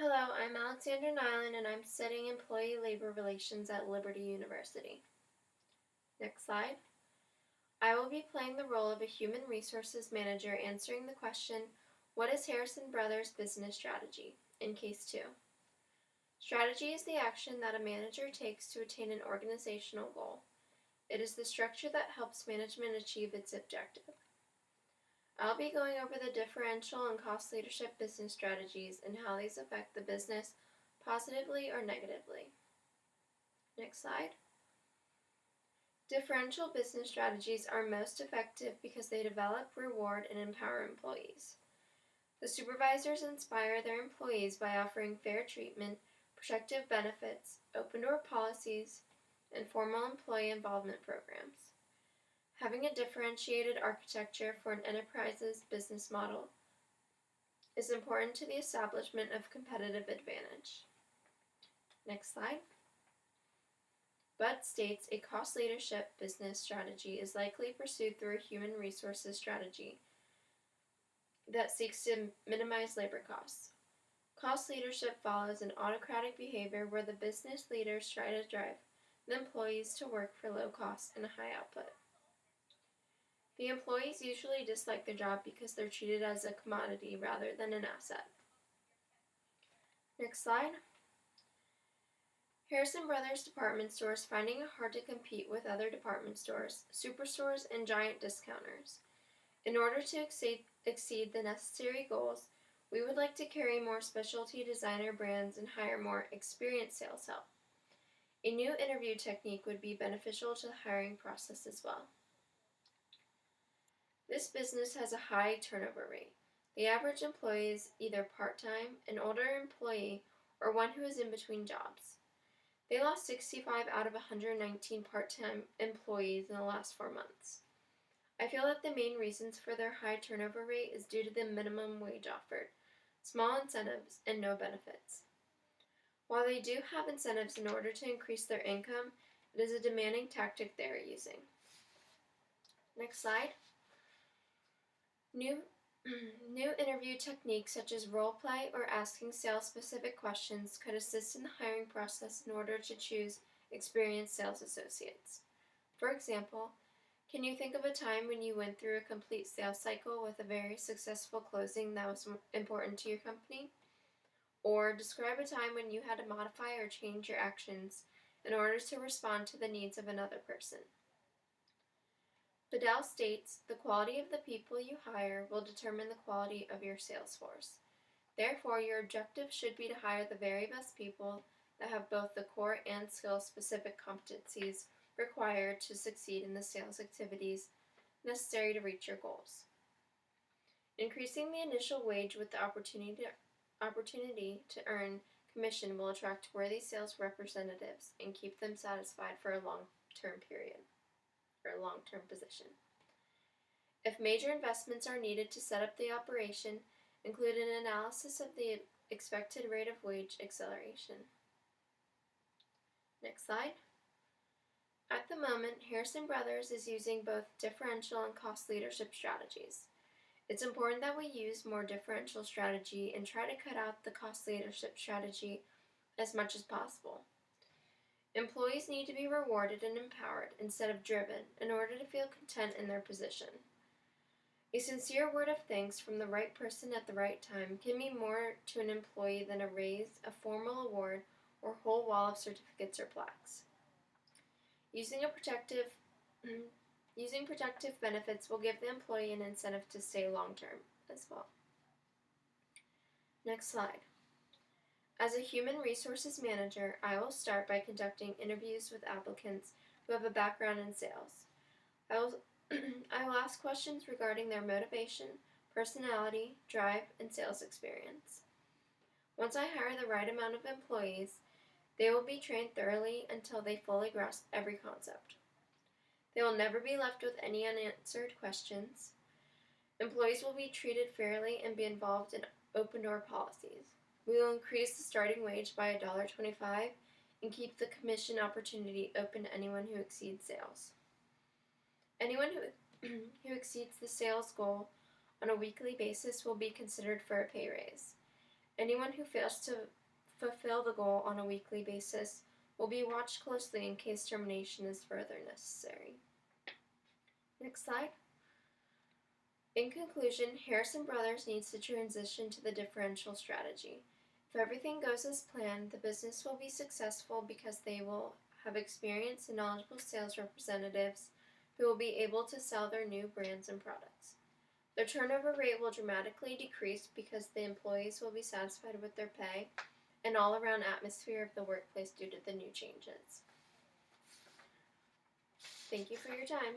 Hello, I'm Alexandra Nyland and I'm studying employee labor relations at Liberty University. Next slide. I will be playing the role of a human resources manager answering the question, what is Harrison Brothers' business strategy? In case 2. Strategy is the action that a manager takes to attain an organizational goal. It is the structure that helps management achieve its objective. I'll be going over the differential and cost leadership business strategies and how these affect the business positively or negatively. Next slide. Differential business strategies are most effective because they develop, reward, and empower employees. The supervisors inspire their employees by offering fair treatment, protective benefits, open-door policies, and formal employee involvement programs. Having a differentiated architecture for an enterprise's business model is important to the establishment of competitive advantage. Next slide. Bud states a cost leadership business strategy is likely pursued through a human resources strategy that seeks to minimize labor costs. Cost leadership follows an autocratic behavior where the business leaders try to drive the employees to work for low cost and high output. The employees usually dislike their job because they're treated as a commodity rather than an asset. Next slide. Harrison Brothers department stores finding it hard to compete with other department stores, superstores, and giant discounters. In order to exceed the necessary goals, we would like to carry more specialty designer brands and hire more experienced sales help. A new interview technique would be beneficial to the hiring process as well. This business has a high turnover rate. The average employee is either part-time, an older employee, or one who is in between jobs. They lost 65 out of 119 part-time employees in the last 4 months. I feel that the main reasons for their high turnover rate is due to the minimum wage offered, small incentives, and no benefits. While they do have incentives in order to increase their income, it is a demanding tactic they are using. Next slide. New interview techniques such as role play or asking sales-specific questions could assist in the hiring process in order to choose experienced sales associates. For example, can you think of a time when you went through a complete sales cycle with a very successful closing that was important to your company? Or describe a time when you had to modify or change your actions in order to respond to the needs of another person. Bedell states, the quality of the people you hire will determine the quality of your sales force. Therefore, your objective should be to hire the very best people that have both the core and skill-specific competencies required to succeed in the sales activities necessary to reach your goals. Increasing the initial wage with the opportunity to earn commission will attract worthy sales representatives and keep them satisfied for a long-term period. Or long-term position. If major investments are needed to set up the operation, include an analysis of the expected rate of wage acceleration. Next slide. At the moment, Harrison Brothers is using both differential and cost leadership strategies. It's important that we use more differential strategy and try to cut out the cost leadership strategy as much as possible. Employees need to be rewarded and empowered instead of driven in order to feel content in their position. A sincere word of thanks from the right person at the right time can mean more to an employee than a raise, a formal award, or a whole wall of certificates or plaques. Using protective benefits will give the employee an incentive to stay long-term as well. Next slide. As a human resources manager, I will start by conducting interviews with applicants who have a background in sales. I will ask questions regarding their motivation, personality, drive, and sales experience. Once I hire the right amount of employees, they will be trained thoroughly until they fully grasp every concept. They will never be left with any unanswered questions. Employees will be treated fairly and be involved in open-door policies. We will increase the starting wage by $1.25 and keep the commission opportunity open to anyone who exceeds sales. Anyone who exceeds the sales goal on a weekly basis will be considered for a pay raise. Anyone who fails to fulfill the goal on a weekly basis will be watched closely in case termination is further necessary. Next slide. In conclusion, Harrison Brothers needs to transition to the differential strategy. If everything goes as planned, the business will be successful because they will have experienced and knowledgeable sales representatives who will be able to sell their new brands and products. Their turnover rate will dramatically decrease because the employees will be satisfied with their pay and all-around atmosphere of the workplace due to the new changes. Thank you for your time.